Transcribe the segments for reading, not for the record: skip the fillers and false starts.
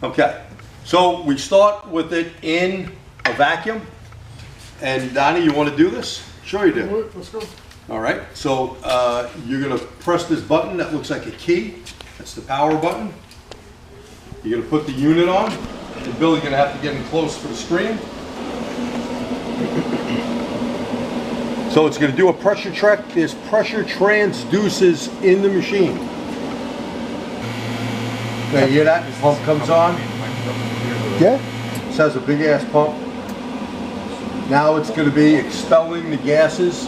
Okay, so we start with it in a vacuum. And Donnie, you want to do this? Sure you do. Let's go. All right, so you're going to press this button that looks like a key. That's the power button. You're going to put the unit on. And Billy's going to have to get in close for the screen. So it's going to do a pressure check. There's pressure transducers in the machine. Now you hear that? The pump comes on. Yeah. This has a big ass pump. Now it's going to be expelling the gases.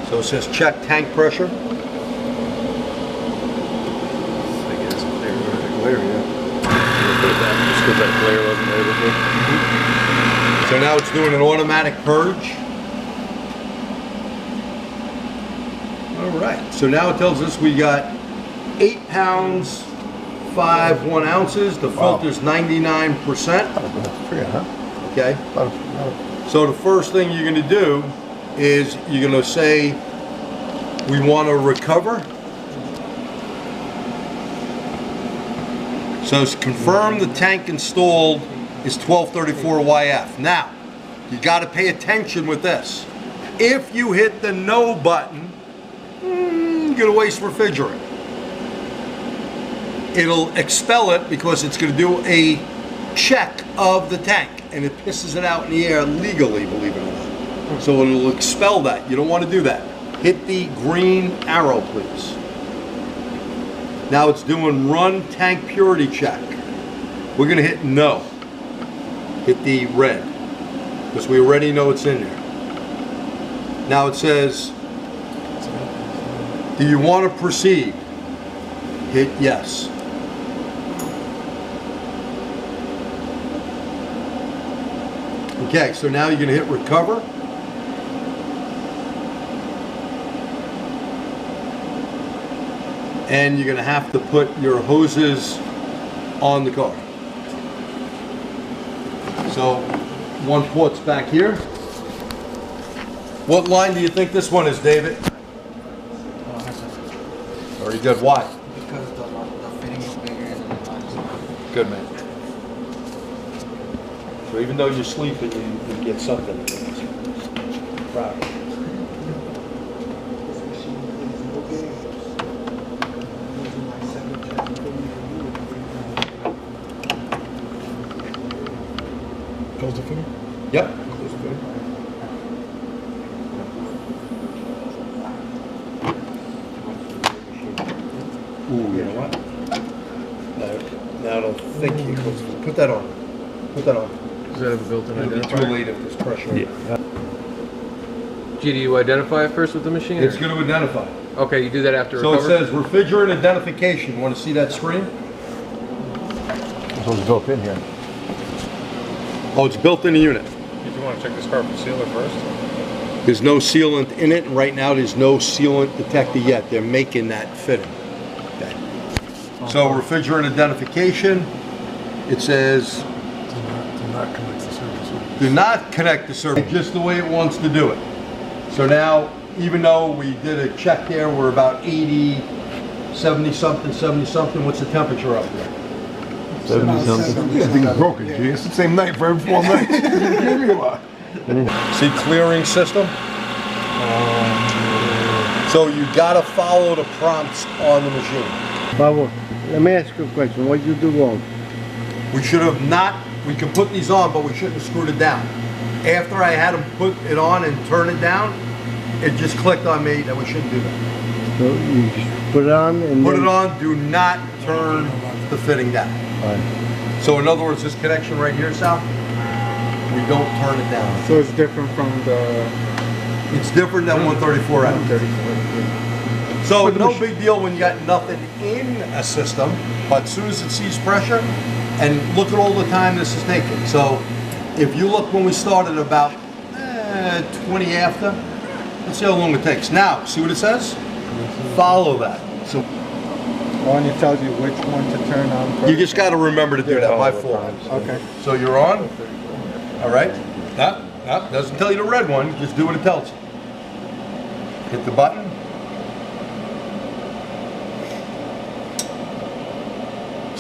So it says check tank pressure. So now it's doing an automatic purge. All right, so now it tells us we got 8 pounds, 5 1 ounces. The filter's 99%. Okay. So the first thing you're going to do is you're going to say we want to recover. So it's confirm the tank installed is 1234YF. Now, you got to pay attention with this. If you hit the no button, you're going to waste refrigerant. It'll expel it because it's going to do a check of the tank, and it pisses it out in the air legally, believe it or not. So it'll expel that. You don't want to do that. Hit the green arrow, please. Now it's doing run tank purity check. We're going to hit no. Hit the red, because we already know it's in there. Now it says, do you want to proceed? Hit yes. Okay, so now you're going to hit recover. And you're going to have to put your hoses on the car. So one port's back here. What line do you think this one is, David? Very good. Why? Because the fitting is bigger and the line is smaller. Good, man. So even though you're sleeping, you get something. Proud. Close the fitting? Yep. Close the fitting. Ooh, you know what? Now I don't think you close it. Put that on. Put that on. Does that have a built-in It'll be too identifier? late if there's pressure. Yeah. G, do you identify it first with the machine? It's or- going to identify. Okay, you do that after So it recover? says refrigerant identification. Want to see that screen? This one's built in here. Oh, it's built in the unit. Did you want to check this car for sealer first? There's no sealant in it, and right now there's no sealant detected yet. They're making that fitting. Okay. So refrigerant identification, it says Do not connect the service. do not connect the service, just the way it wants to do it. So now, even though we did a check there, we're about 80, 70 something, what's the temperature up there? 70 something. Yeah, I think it's broken, G. It's the same night for every 4 nights. Give me a lot. See clearing system? So you gotta follow the prompts on the machine. Pablo, let me ask you a question. What did you do wrong? We should have not, we can put these on, but we shouldn't have screwed it down. After I had them put it on and turn it down, it just clicked on me that we shouldn't do that. So you just put it on and Put then... it on, do not turn the fitting down. Right. So in other words, this connection right here, Sal, we don't turn it down. So it's different from the It's different than 134 out. 134. So no big deal when you got nothing in a system, but as soon as it sees pressure, and look at all the time this is taking. So if you look when we started about 20 after, let's see how long it takes. Now, see what it says? Follow that. So One, it tells you which one to turn on first. you just got to remember to do that by fault. Okay. So you're on, all right? No, doesn't tell you the red one, just do what it tells you. Hit the button.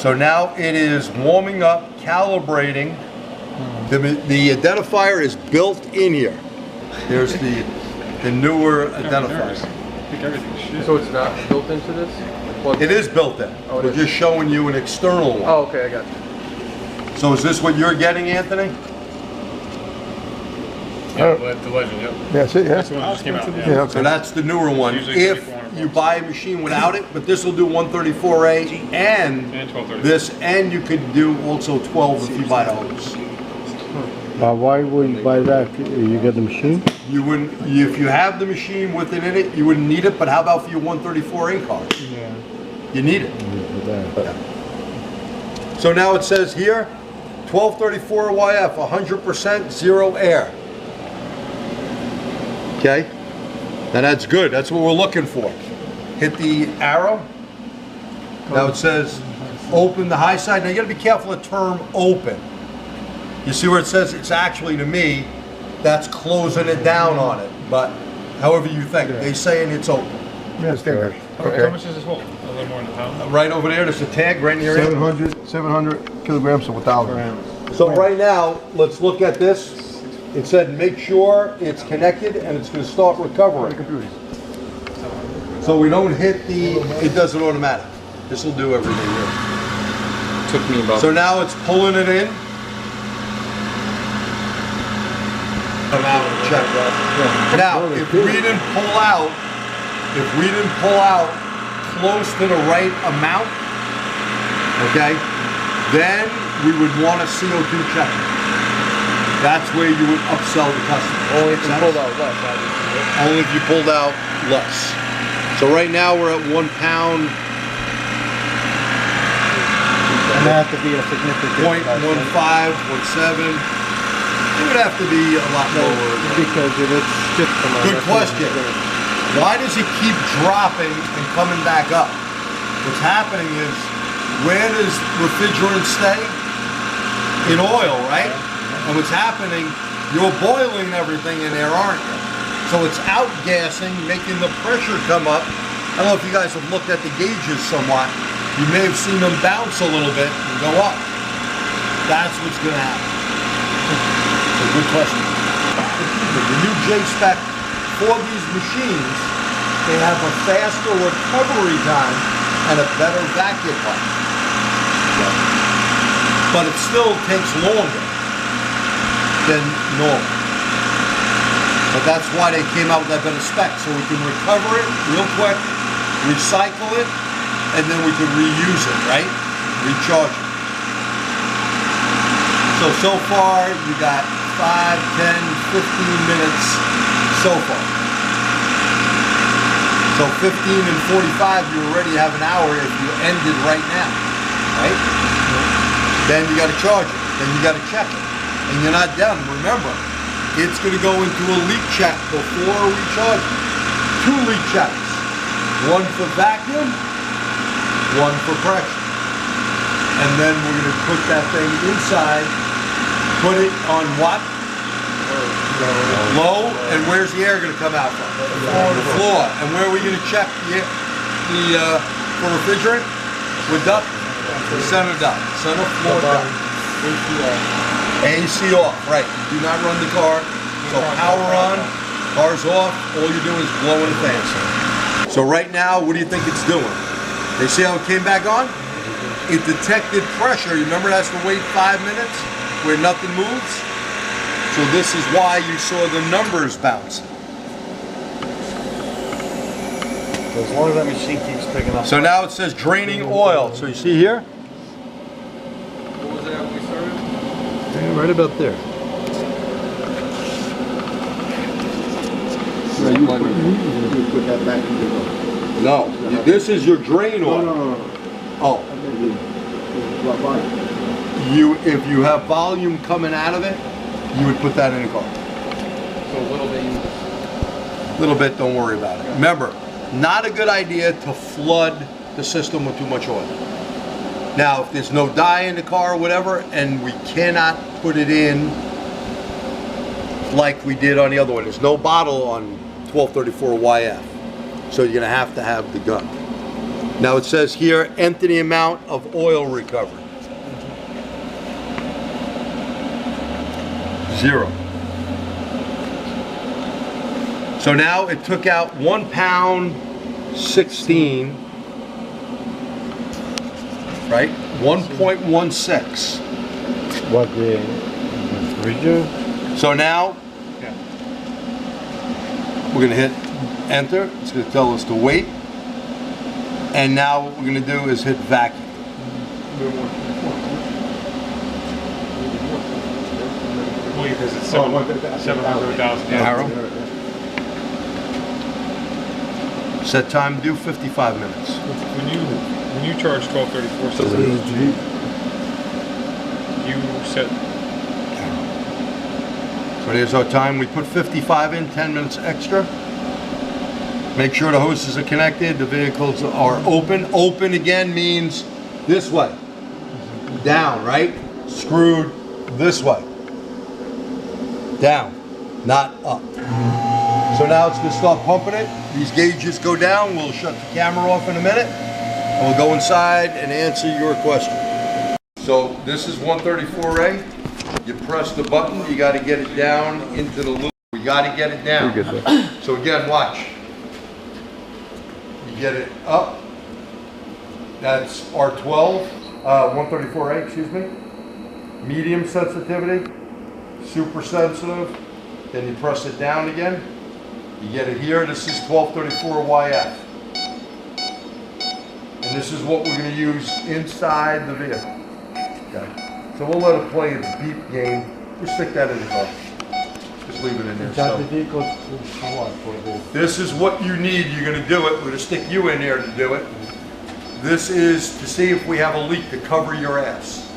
So now it is warming up, calibrating. The identifier is built in here. There's the newer identifier. So it's not built into this? Plugged It in? is built in. Oh, it We're is. just showing you an external one. Oh, okay, I got you. So is this what you're getting, Anthony? Yeah, the Legend, yep. That's it, yeah? That's the one that just came out, yeah. Yeah, So okay. that's the newer one. Usually If 3400 you buy a machine without it, but this will do 134A And and 1230. this, and you could do also 12 if you buy a hose. Why would you buy that? You get the machine? You wouldn't, if you have the machine with it in it, you wouldn't need it, but how about for your 134A cars? Yeah. You need it. Yeah. So now it says here, 1234YF, 100% zero air. Okay? Now that's good, that's what we're looking for. Hit the arrow. Now it says, open the high side. Now you gotta be careful of the term open. You see where it says, it's actually, to me, that's closing it down on it, but however you think, they saying it's open. Yeah, standard. How much does this hold? A little more than a pound? Right over there, there's a tag right near it. 700 kilograms to 1,000. So right now, let's look at this. It said make sure it's connected and it's going to start recovering. So we don't hit the, it does it automatic. This will do everything here. Took me about. So now it's pulling it in. Come out and check. Now, if we didn't pull out close to the right amount, okay, then we would want a CO2 check. That's where you would upsell the customer. Only if you Makes pulled sense? out less, obviously. Only if you pulled out less. So right now we're at 1 pound, And that have to be a significant. 0.15, 0.7. It would have to be a lot lower. Because if it's just from a. Good question. Why does it keep dropping and coming back up? What's happening is, where does refrigerant stay? In oil, right? And what's happening, you're boiling everything in there, aren't you? So it's outgassing, making the pressure come up. I don't know if you guys have looked at the gauges somewhat. You may have seen them bounce a little bit and go up. That's what's going to happen. So good question. The new J-Spec for these machines, they have a faster recovery time and a better vacuum pump. But it still takes longer than normal. But that's why they came out with that better spec, so we can recover it real quick, recycle it, and then we can reuse it, right? Recharge it. So far, you got 5, 10, 15 minutes so far. So 15 and 45, you already have an hour if you ended right now, right? Then you got to charge it. Then you got to check it. And you're not done. Remember, it's going to go into a leak check before recharging. 2 leak checks. One for vacuum, one for pressure. And then we're going to put that thing inside, put it on what? Low. And where's the air going to come out from? The floor. And where are we going to check for refrigerant? With duct? Center duct. Center floor duct. AC off, right. Do not run the car. So power on, car's off, all you're doing is blowing the fan. So right now, what do you think it's doing? They see how it came back on? It detected pressure. You remember it has to wait 5 minutes where nothing moves? So this is why you saw the numbers bounce. As long as that machine keeps picking up. So now it says draining oil. So you see here? What was that when we started? Yeah, right about there. You put that back in the. No, this is your drain oil. No. Oh, if you have volume coming out of it, you would put that in the car. So a little bit. Little bit, don't worry about it. Remember, not a good idea to flood the system with too much oil. Now, if there's no dye in the car or whatever, and we cannot put it in like we did on the other one, there's no bottle on 1234YF, so you're gonna have to have the gun. Now it says here, enter the amount of oil recovered. 0. So now it took out 1 pound 16, right? 1.16. What the refrigerant? So now we're gonna hit enter. It's gonna tell us to wait. And now what we're gonna do is hit vacuum. Well, because it's 700,000. Arrow. Set time to do 55 minutes. When you charge 1234, so you set. So there's our time. We put 55 in, 10 minutes extra. Make sure the hoses are connected, the vehicles are open. Open again means this way. Down, right? Screwed this way. Down, not up. So now it's gonna start pumping it. These gauges go down. We'll shut the camera off in a minute. And we'll go inside and answer your question. So this is 134A. You press the button, you gotta get it down into the loop. We gotta get it down. So again, watch. You get it up. That's R12, 134A, excuse me. Medium sensitivity, super sensitive. Then you press it down again. You get it here. This is 1234YF. And this is what we're going to use inside the vehicle. Okay. So we'll let it play its beep game. Just stick that in the car. Just leave it in there. That So, the vehicle for what? For the this is what you need. You're going to do it. We're going to stick you in there to do it. This is to see if we have a leak to cover your ass.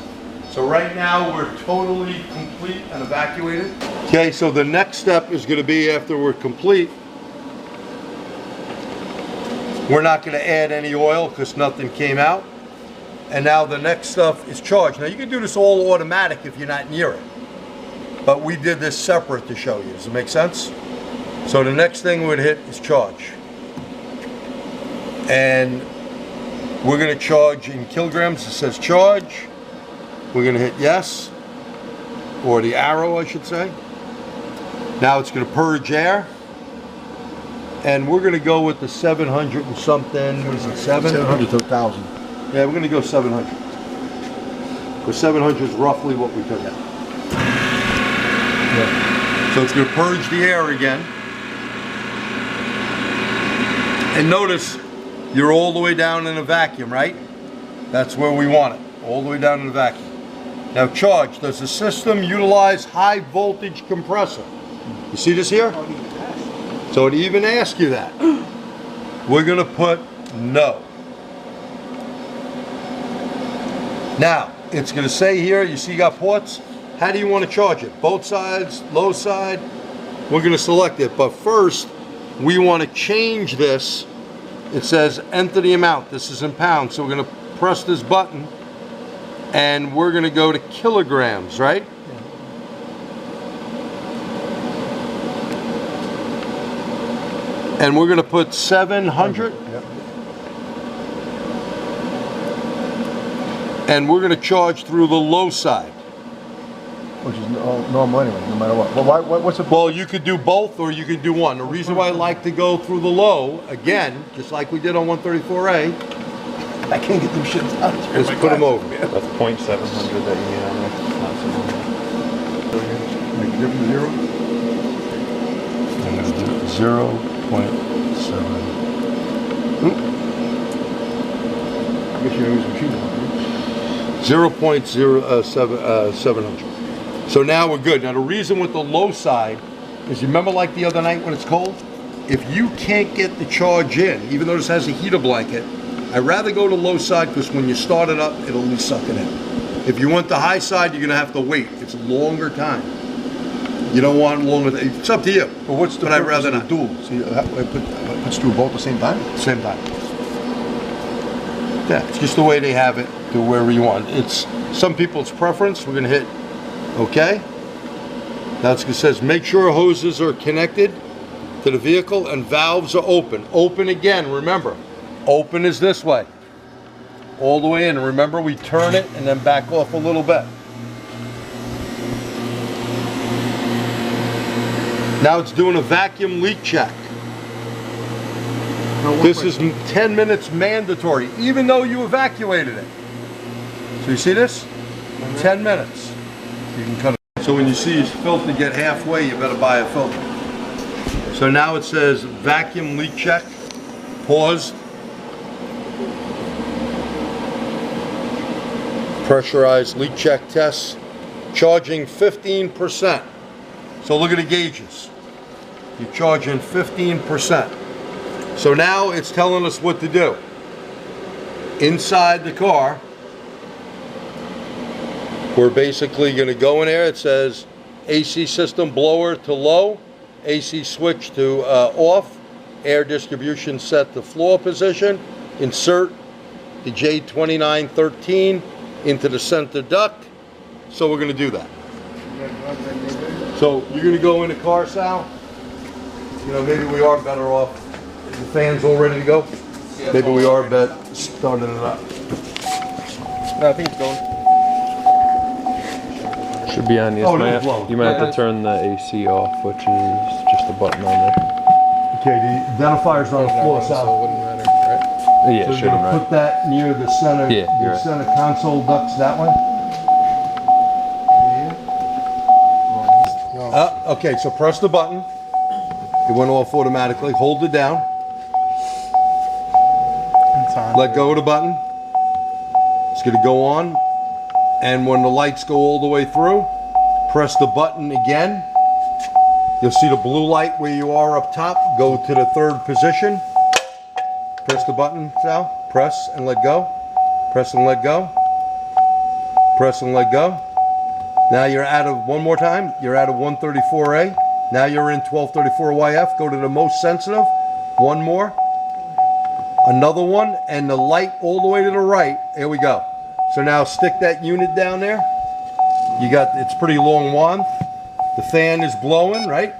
So right now we're totally complete and evacuated. Okay, so the next step is going to be after we're complete. We're not going to add any oil because nothing came out. And now the next stuff is charge. Now you can do this all automatic if you're not near it. But we did this separate to show you. Does it make sense? So the next thing we'd hit is charge. And we're going to charge in kilograms. It says charge. We're going to hit yes, or the arrow, I should say. Now it's going to purge air. And we're going to go with the 700 and something. What is it, 700 to 1,000. Yeah, we're going to go 700. Because 700 is roughly what we took out. Yeah. So it's going to purge the air again. And notice, you're all the way down in a vacuum, right? That's where we want it, all the way down in the vacuum. Now charge, does the system utilize high voltage compressor? You see this here? So it even asks you that. We're gonna put no. Now, it's gonna say here, you see you got ports? How do you wanna charge it? Both sides, low side? We're gonna select it, but first, we wanna change this. It says enter the amount, this is in pounds, so we're gonna press this button and we're gonna go to kilograms, right? And we're gonna put 700. And we're gonna charge through the low side. Which is normal anyway, no matter what. Well, what's the... Well, you could do both or you could do one. The reason why I like to go through the low, again, just like we did on 134A, I can't get them shits out. is put them over. That's 0.700 that you need on there. Not so much. Make a difference, zero? I'm gonna do 0.7. I guess you're using machine. 0.0700. So now we're good. Now the reason with the low side is, you remember like the other night when it's cold? If you can't get the charge in, even though this has a heater blanket, I'd rather go to low side because when you start it up, it'll at least suck it in. If you want the high side, you're gonna have to wait. It's a longer time. You don't want longer, it's up to you. But what's the But I'd purpose rather of the not. dual? See, I put through both at the same time? Same time. Yeah, it's just the way they have it to wherever you want. It's some people's preference. We're gonna hit okay. That's what it says. Make sure hoses are connected to the vehicle and valves are open. Open again, remember. Open is this way. all the way in. Remember, we turn it and then back off a little bit. Now it's doing a vacuum leak check. This is 10 minutes mandatory, even though you evacuated it. So you see this? 10 minutes. You can cut it. So when you see his filter get halfway, you better buy a filter. So now it says vacuum leak check. Pause. Pressurized leak check tests. Charging 15%. So look at the gauges. You're charging 15%. So now it's telling us what to do. Inside the car, we're basically going to go in there. It says AC system blower to low, AC switch to off, air distribution set to floor position, insert the J2913 into the center duct. So we're going to do that. So you're going to go in the car, Sal? You know, maybe we are better off. The fan's all ready to go? Yeah, maybe we are starting it up. No, I think it's going. Should be on. Oh, no, blow. You might have to turn the AC off, which is just a button on there. Okay, the identifier's on the floor, So it Sal. wouldn't matter, right? Yeah, So it you're shouldn't, gonna right? put that near the center, Yeah, you're the right. center console ducts that way? Okay, so press the button. It went off automatically. Hold it down. It's on. Let go of the button. It's gonna go on. And when the lights go all the way through, press the button again. You'll see the blue light where you are up top. Go to the third position. Press the button, Sal. Press and let go. Press and let go. Press and let go. Now you're out of, one more time, you're out of 134A. Now you're in 1234YF. Go to the most sensitive. One more. Another one. And the light all the way to the right. There we go. So now stick that unit down there. You got, it's pretty long wand. The fan is blowing, right?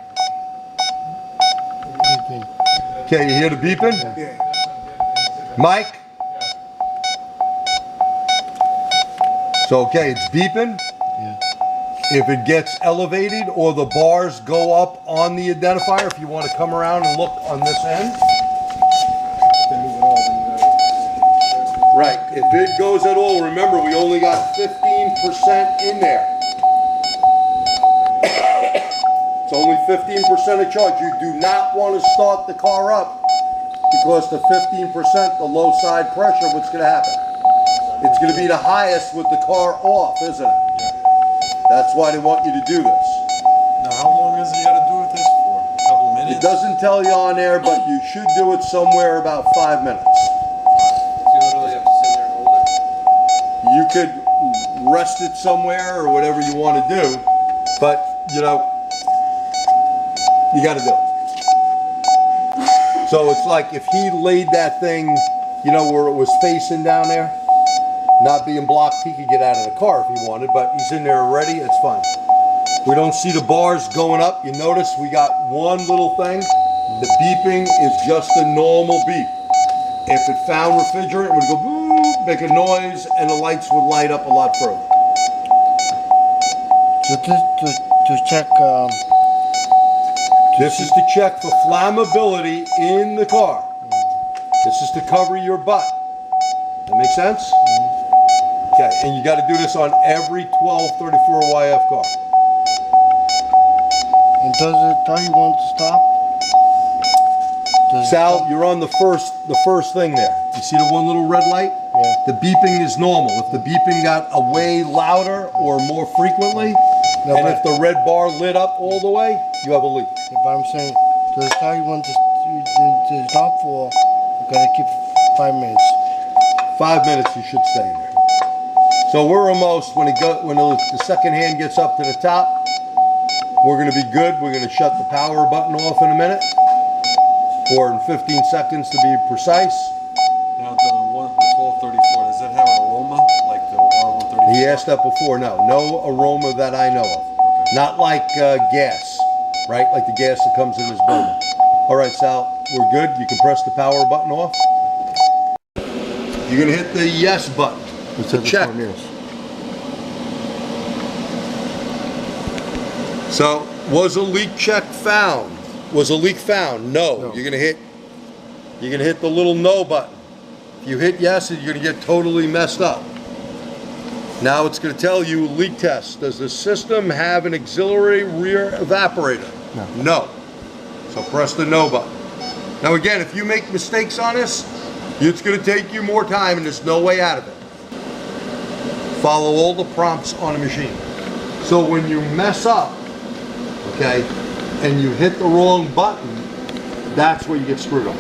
Okay, you hear the beeping? Mike? So, okay, it's beeping. If it gets elevated or the bars go up on the identifier, if you want to come around and look on this end. Right, if it goes at all, remember we only got 15% in there. It's only 15% of charge. You do not want to start the car up because the 15%, the low side pressure, what's going to happen? It's going to be the highest with the car off, isn't it? That's why they want you to do this. Now, how long is he got to do this for? A couple minutes? It doesn't tell you on there, but you should do it somewhere about 5 minutes. So you literally have to sit there and hold it. You could rest it somewhere or whatever you want to do, but you know, you got to do it. So it's like if he laid that thing, you know, where it was facing down there, not being blocked, he could get out of the car if he wanted, but he's in there already, it's fine. We don't see the bars going up. You notice we got one little thing. The beeping is just a normal beep. If it found refrigerant, it would go boop, make a noise, and the lights would light up a lot further. So to check, This is to check for flammability in the car. This is to cover your butt. That make sense? Okay, and you got to do this on every 1234YF car. and does it tell you when to stop? Does it Sal, tell- you're on the first thing there. You see the one little red light? Yeah. The beeping is normal. If the beeping got a way louder or more frequently, No, and but- if the red bar lit up all the way, you have a leak. But I'm saying, does it tell you when to stop for? You gotta keep 5 minutes. 5 minutes you should stay in there. So we're almost, when the second hand gets up to the top, we're going to be good. We're going to shut the power button off in a minute, or in 15 seconds to be precise. Now, the 1234, does it have an aroma like the R134? He asked that before. No aroma that I know of. Okay. Not like gas, right? Like the gas that comes in this building. All right, Sal, we're good. You can press the power button off. You're gonna hit the yes button. It to says check. it's on, yes. So, was a leak check found? Was a leak found? No. No. You're gonna hit the little no button. If you hit yes, you're gonna get totally messed up. Now it's gonna tell you leak test. Does the system have an auxiliary rear evaporator? No. No. So press the no button. Now again, if you make mistakes on this, it's gonna take you more time and there's no way out of it. Follow all the prompts on the machine. So when you mess up, okay, and you hit the wrong button, that's where you get screwed up.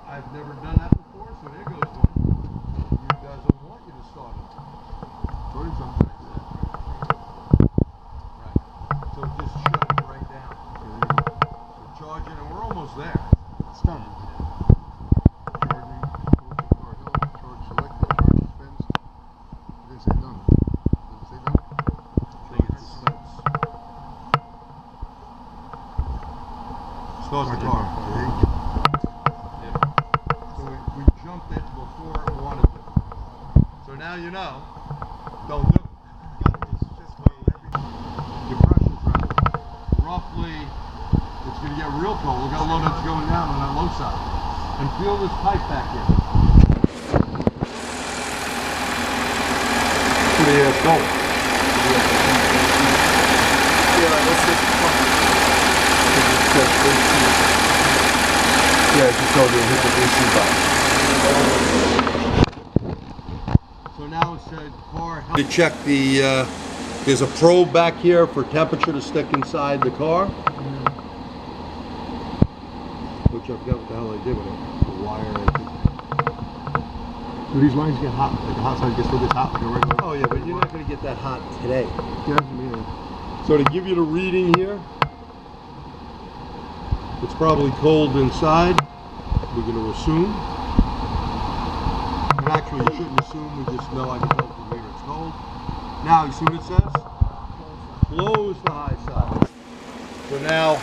I've never done that before, so there goes one. You doesn't want you to start it. Right. So just shut it right down. So charge it, and we're almost there. It's done. Charging, charge selected, charge dispensed. It didn't say done. Does it say done? Charge dispense. Start the car. So we jumped it before it wanted to. So now you know, don't do it. Your pressure's right. Roughly, it's going to get real cold. Look how low that's going down on that low side. And feel this pipe back here. Pretty cold. Yeah, just told you to hit the AC button. So now it said car help. To check the, there's a probe back here for temperature to stick inside the car. Which I forgot what the hell I did with it. The wire. Do these lines get hot? Like the hot side gets still gets hot like a regular? Oh yeah, but you're not going to get that hot today. Yeah, yeah. So to give you the reading here, it's probably cold inside. We're going to assume. And actually, you shouldn't assume. We just know I can tell from here it's cold. Now, you see what it says? Close the high side. So now,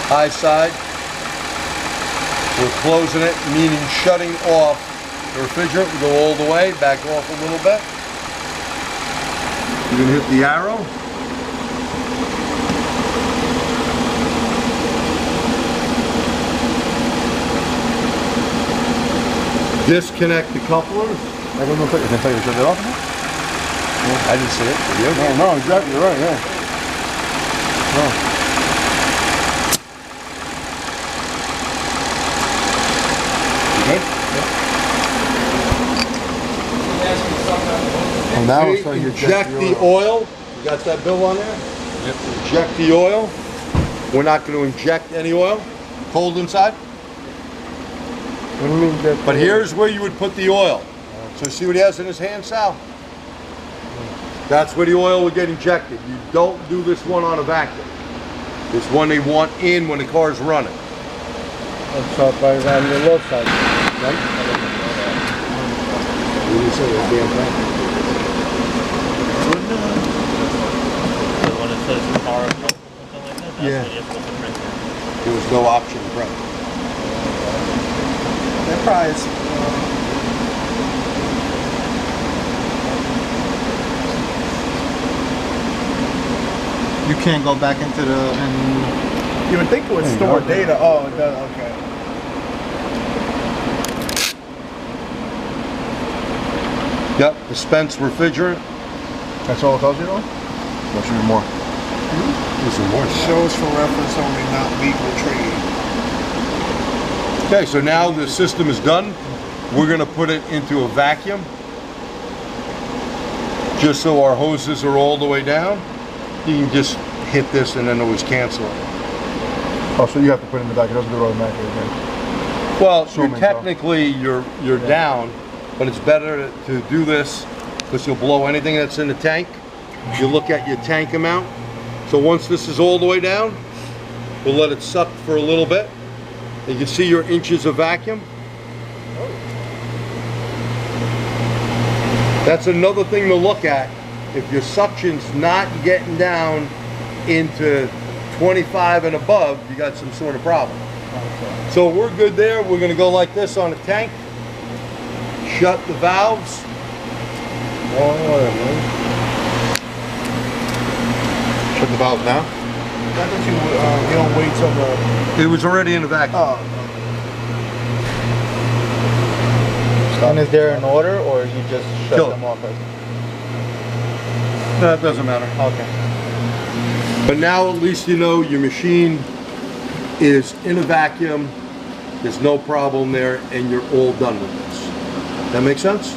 high side. We're closing it, meaning shutting off the refrigerant. We go all the way, back off a little bit. You're going to hit the arrow. Disconnect the couplers. I don't know if I can tell you to shut it off. I didn't see it. No, exactly, you're right, yeah. No. You good? And now Okay, it's telling you to inject the oil. You got that bill on there? Yep. Inject the oil. We're not going to inject any oil. Cold inside. What do you mean that? But here's where you would put the oil. So see what he has in his hand, Sal? That's where the oil would get injected. You don't do this one on a vacuum. This one they want in when the car's running. So by on the low side. Right? You didn't say that damn thing. The one that says car or something like that? That's Yeah. what you're supposed to print there. There was no option to print. That prize. You can't go back into the You would think it would store data. Oh, it does. Okay. Yep, dispense refrigerant. That's all it tells you though? There should be more. There's some more. Shows for reference only, not legal trade. Okay, so now the system is done. We're going to put it into a vacuum. Just so our hoses are all the way down. You can just hit this and then always cancel it. Oh, so you have to put it in the back. It doesn't do it automatically again. Well, Assuming so. technically you're down, but it's better to do this because you'll blow anything that's in the tank. You look at your tank amount. So once this is all the way down, we'll let it suck for a little bit. You can see your inches of vacuum. That's another thing to look at. If your suction's not getting down into 25 and above, you got some sort of problem. So we're good there. We're going to go like this on a tank. shut the valves. Shut the valve now? Not that you don't wait till the... It was already in the vacuum. Oh. And is there an order, or you just shut Kill it. them off? That doesn't matter. Okay. But now at least you know your machine is in a vacuum, there's no problem there, and you're all done with this. That make sense?